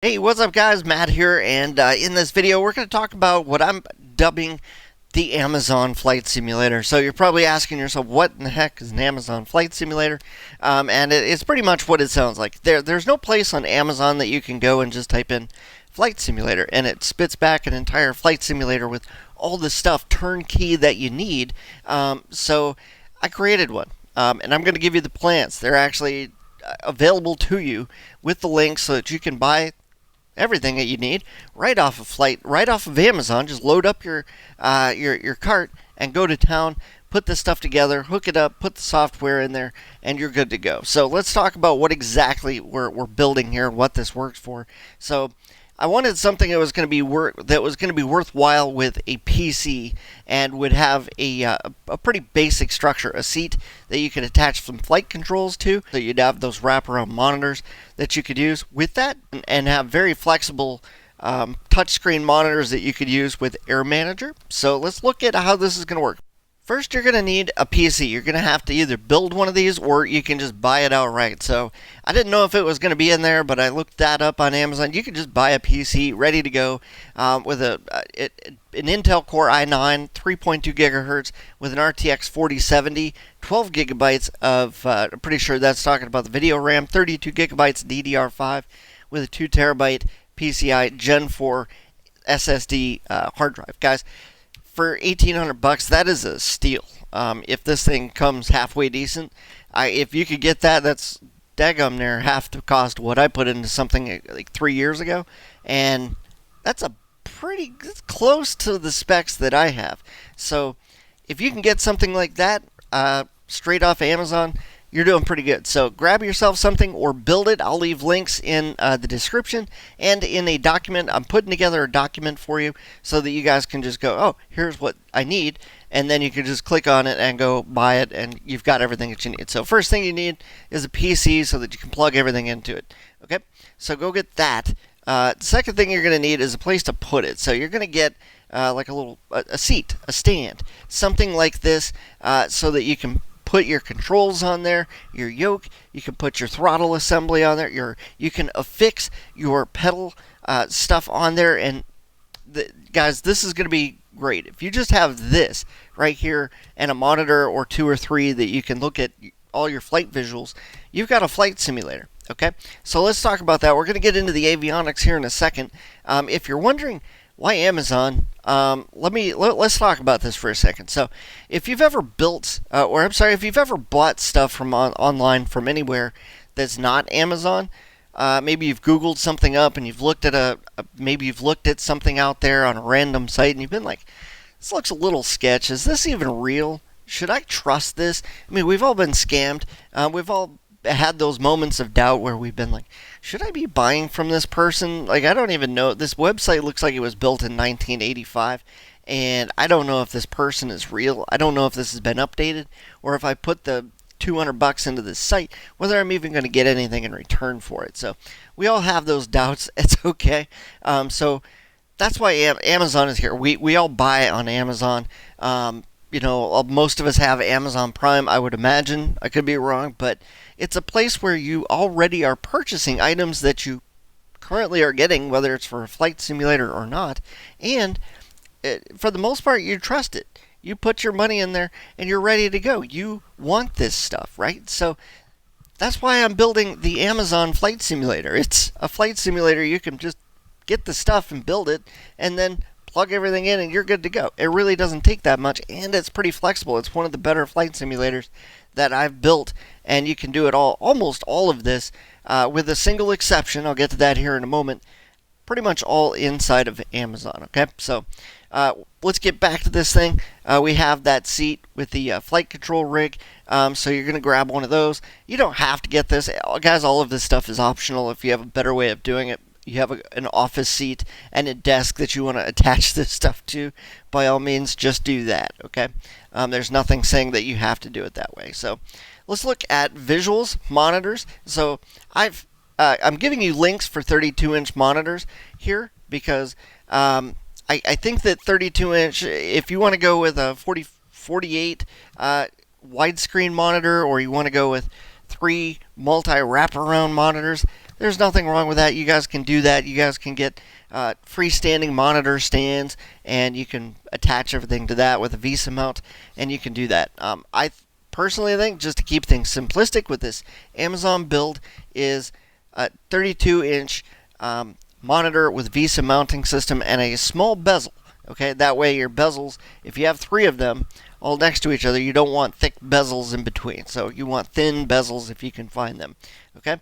Hey, what's up guys? Matt here, and in this video we're going to talk about what I'm dubbing the Amazon Flight Simulator. So you're probably asking yourself, what in the heck is an Amazon Flight Simulator? It's pretty much what it sounds like. There's no place on Amazon that you can go and just type in Flight Simulator, and it spits back an entire flight simulator with all the stuff turnkey that you need. So I created one, and I'm going to give you the plans. They're actually available to you with the links so that you can buy everything that you need right off of Amazon. Just load up your cart and go to town. Put this stuff together, hook it up, put the software in there, and you're good to go. So let's talk about what exactly we're building here and what this works for. So I wanted something that was going to be worthwhile with a PC and would have a pretty basic structure, a seat that you could attach some flight controls to, so you'd have those wraparound monitors that you could use with that, and have very flexible touchscreen monitors that you could use with Air Manager. So let's look at how this is going to work. First, you're going to need a PC. You're going to have to either build one of these or you can just buy it outright. So I didn't know if it was going to be in there, but I looked that up on Amazon. You can just buy a PC ready to go with an Intel Core i9, 3.2 gigahertz with an RTX 4070, 12 gigabytes of, I'm pretty sure that's talking about the video RAM, 32 gigabytes DDR5 with a 2 terabyte PCI Gen 4 SSD hard drive. Guys, for $1,800, that is a steal. If this thing comes halfway decent, if you could get that, that's daggum near half the cost of what I put into something like 3 years ago, and that's that's close to the specs that I have. So if you can get something like that straight off Amazon, you're doing pretty good. So grab yourself something or build it. I'll leave links in the description and in a document. I'm putting together a document for you so that you guys can just go, oh, here's what I need, and then you can just click on it and go buy it, and you've got everything that you need. So first thing you need is a PC so that you can plug everything into it. Okay, so go get that. Second thing you're going to need is a place to put it. So you're going to get like a seat, a stand, something like this, so that you can put your controls on there, your yoke. You can put your throttle assembly on there. You can affix your pedal stuff on there. And guys, this is going to be great. If you just have this right here and a monitor or two or three that you can look at all your flight visuals, you've got a flight simulator. Okay, so let's talk about that. We're going to get into the avionics here in a second. If you're wondering why Amazon, let's talk about this for a second. So, if you've ever if you've ever bought stuff from online from anywhere that's not Amazon, maybe you've Googled something up and you've looked at maybe you've looked at something out there on a random site and you've been like, this looks a little sketch. Is this even real? Should I trust this? I mean, we've all been scammed. We've all had those moments of doubt where we've been like, should I be buying from this person? Like, I don't even know. This website looks like it was built in 1985, and I don't know if this person is real. I don't know if this has been updated, or if I put the $200 into this site, whether I'm even going to get anything in return for it. So we all have those doubts. It's okay. So that's why Amazon is here. We all buy on Amazon. Most of us have Amazon Prime, I would imagine. I could be wrong, but it's a place where you already are purchasing items that you currently are getting, whether it's for a flight simulator or not, and for the most part, you trust it. You put your money in there and you're ready to go. You want this stuff, right? So that's why I'm building the Amazon Flight Simulator. It's a flight simulator. You can just get the stuff and build it, and then plug everything in and you're good to go. It really doesn't take that much, and it's pretty flexible. It's one of the better flight simulators that I've built, and you can do it almost all of this, with a single exception. I'll get to that here in a moment. Pretty much all inside of Amazon. Okay, so let's get back to this thing. We have that seat with the flight control rig, so you're going to grab one of those. You don't have to get this. Guys, all of this stuff is optional if you have a better way of doing it. You have an office seat and a desk that you want to attach this stuff to, by all means, just do that, okay? There's nothing saying that you have to do it that way. So let's look at visuals, monitors. So I'm giving you links for 32-inch monitors here because I think that 32-inch, if you want to go with a 48 widescreen monitor, or you want to go with 3 multi wraparound monitors, there's nothing wrong with that. You guys can do that. You guys can get freestanding monitor stands, and you can attach everything to that with a VESA mount, and you can do that. I personally think, just to keep things simplistic with this Amazon build, is a 32-inch monitor with VESA mounting system and a small bezel. Okay, that way your bezels, if you have 3 of them all next to each other, you don't want thick bezels in between. So you want thin bezels if you can find them. Okay,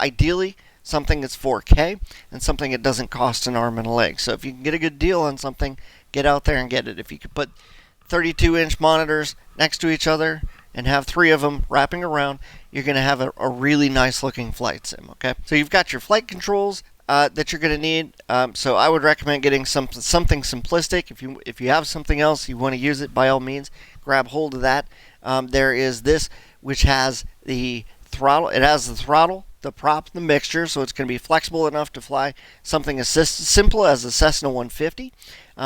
ideally something that's 4K and something that doesn't cost an arm and a leg. So if you can get a good deal on something, get out there and get it. If you could put 32-inch monitors next to each other and have 3 of them wrapping around, you're going to have a really nice looking flight sim. Okay, so you've got your flight controls that you're going to need. So I would recommend getting something simplistic. If you have something else you want to use it, by all means, grab hold of that. There is this, which has the throttle. It has the throttle, the prop, the mixture, so it's going to be flexible enough to fly something as simple as a Cessna 150,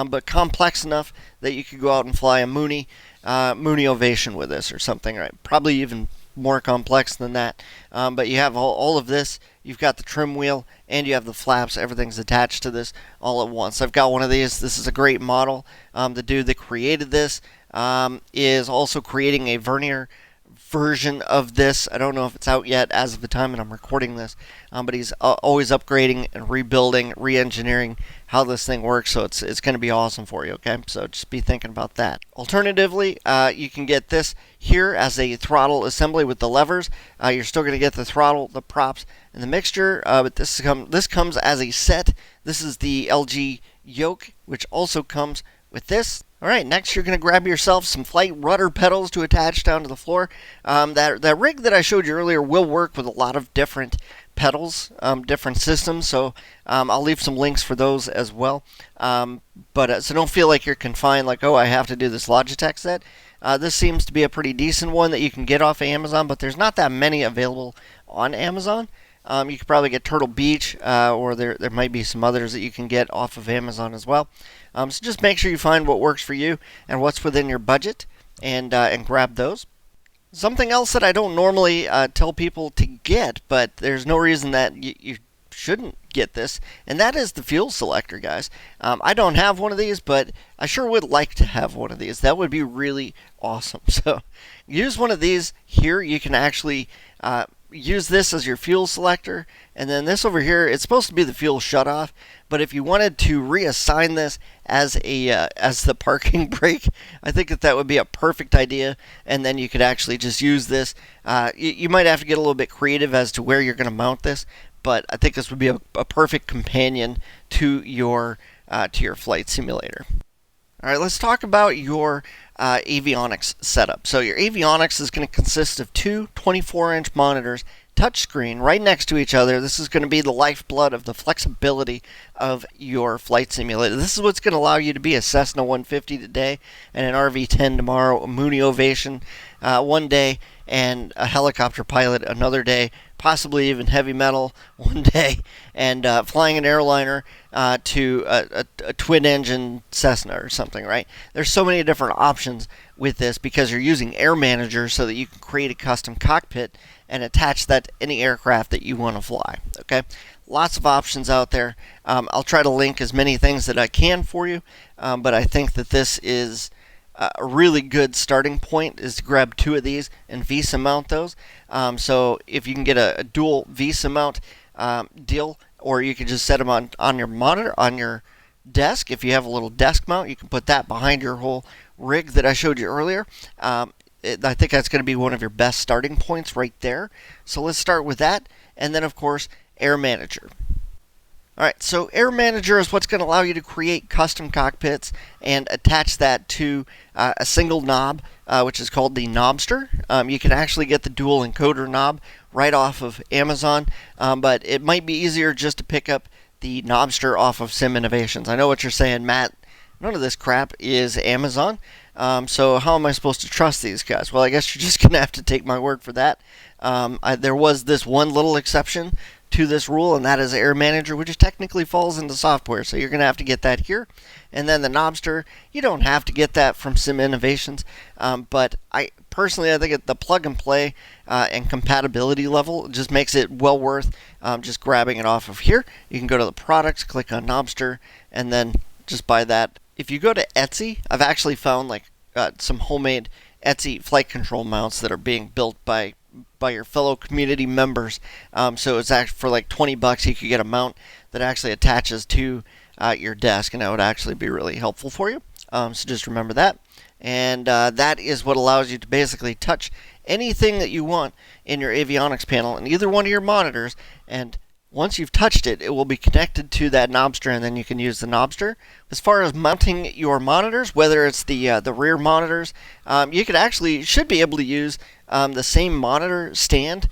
but complex enough that you could go out and fly a Mooney Ovation with this or something, right? Probably even more complex than that. But you have all of this. You've got the trim wheel and you have the flaps. Everything's attached to this all at once. I've got one of these. This is a great model. The dude that created this is also creating a vernier version of this. I don't know if it's out yet as of the time that I'm recording this, but he's always upgrading and rebuilding, re-engineering how this thing works, so it's going to be awesome for you. Okay, so just be thinking about that. Alternatively, you can get this here as a throttle assembly with the levers. You're still going to get the throttle, the props, and the mixture, but this comes as a set. This is the LG yoke, which also comes with this. Alright, next you're going to grab yourself some flight rudder pedals to attach down to the floor. That rig that I showed you earlier will work with a lot of different pedals, different systems, so I'll leave some links for those as well. So don't feel like you're confined, like, oh, I have to do this Logitech set. This seems to be a pretty decent one that you can get off of Amazon, but there's not that many available on Amazon. You could probably get Turtle Beach, or there might be some others that you can get off of Amazon as well. So just make sure you find what works for you and what's within your budget, and grab those. Something else that I don't normally tell people to get, but there's no reason that you shouldn't get this, and that is the fuel selector, guys. I don't have one of these, but I sure would like to have one of these. That would be really awesome. So use one of these here. You can actually use this as your fuel selector, and then this over here, it's supposed to be the fuel shutoff, but if you wanted to reassign this as the parking brake, I think that would be a perfect idea, and then you could actually just use this. You might have to get a little bit creative as to where you're going to mount this, but I think this would be a perfect companion to your flight simulator. All right, let's talk about your AVIONICS setup. So your AVIONICS is going to consist of 2 24-inch monitors, touchscreen, right next to each other. This is going to be the lifeblood of the flexibility of your flight simulator. This is what's going to allow you to be a Cessna 150 today and an RV-10 tomorrow, a Mooney Ovation one day, and a helicopter pilot another day, possibly even heavy metal one day, and flying an airliner to a twin-engine Cessna or something, right? There's so many different options with this because you're using Air Manager so that you can create a custom cockpit and attach that to any aircraft that you want to fly, okay? Lots of options out there. I'll try to link as many things that I can for you, but I think that this is a really good starting point is to grab 2 of these and VESA mount those. So if you can get a dual VESA mount deal, or you can just set them on your monitor, on your desk. If you have a little desk mount, you can put that behind your whole rig that I showed you earlier. I think that's going to be one of your best starting points right there. So let's start with that, and then of course Air Manager. Alright, so Air Manager is what's going to allow you to create custom cockpits and attach that to a single knob, which is called the Knobster. You can actually get the dual encoder knob right off of Amazon, but it might be easier just to pick up the Knobster off of Sim Innovations. I know what you're saying, Matt. None of this crap is Amazon, so how am I supposed to trust these guys? Well, I guess you're just going to have to take my word for that. There was this one little exception to this rule, and that is Air Manager, which technically falls into software. So you're going to have to get that here. And then the knobster, you don't have to get that from Sim Innovations, but I think the plug and play and compatibility level just makes it well worth just grabbing it off of here. You can go to the products, click on knobster, and then just buy that. If you go to Etsy, I've actually found like some homemade Etsy flight control mounts that are being built by your fellow community members. So it's actually for like $20 you could get a mount that actually attaches to your desk, and that would actually be really helpful for you. So just remember that. And that is what allows you to basically touch anything that you want in your avionics panel in either one of your monitors, and once you've touched it, it will be connected to that knobster, and then you can use the knobster. As far as mounting your monitors, whether it's the rear monitors, you should be able to use the same monitor stand,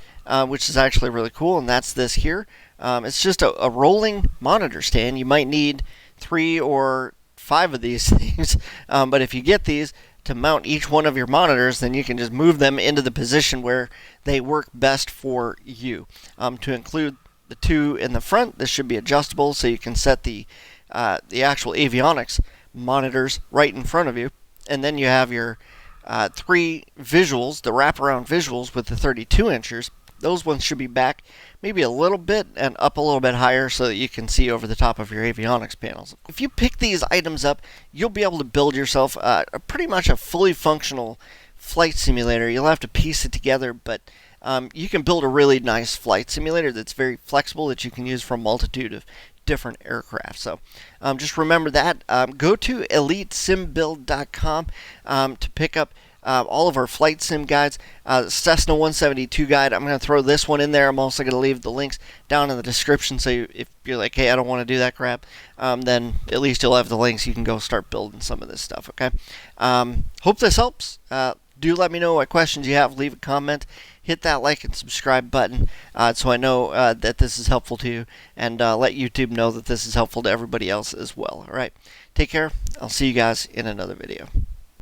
which is actually really cool, and that's this here. It's just a rolling monitor stand. You might need 3 or 5 of these things, but if you get these to mount each one of your monitors, then you can just move them into the position where they work best for you. To include the 2 in the front, this should be adjustable, so you can set the actual avionics monitors right in front of you, and then you have your 3 visuals, the wraparound visuals with the 32 inchers. Those ones should be back maybe a little bit and up a little bit higher so that you can see over the top of your avionics panels. If you pick these items up, you'll be able to build yourself pretty much a fully functional flight simulator. You'll have to piece it together, but you can build a really nice flight simulator that's very flexible that you can use for a multitude of different aircraft. So just remember that. Go to elitesimbuild.com to pick up all of our flight sim guides. Cessna 172 guide, I'm going to throw this one in there. I'm also going to leave the links down in the description, so if you're like, hey, I don't want to do that crap, then at least you'll have the links. You can go start building some of this stuff, okay? Hope this helps. Do let me know what questions you have. Leave a comment. Hit that like and subscribe button so I know that this is helpful to you, and let YouTube know that this is helpful to everybody else as well. All right, take care. I'll see you guys in another video.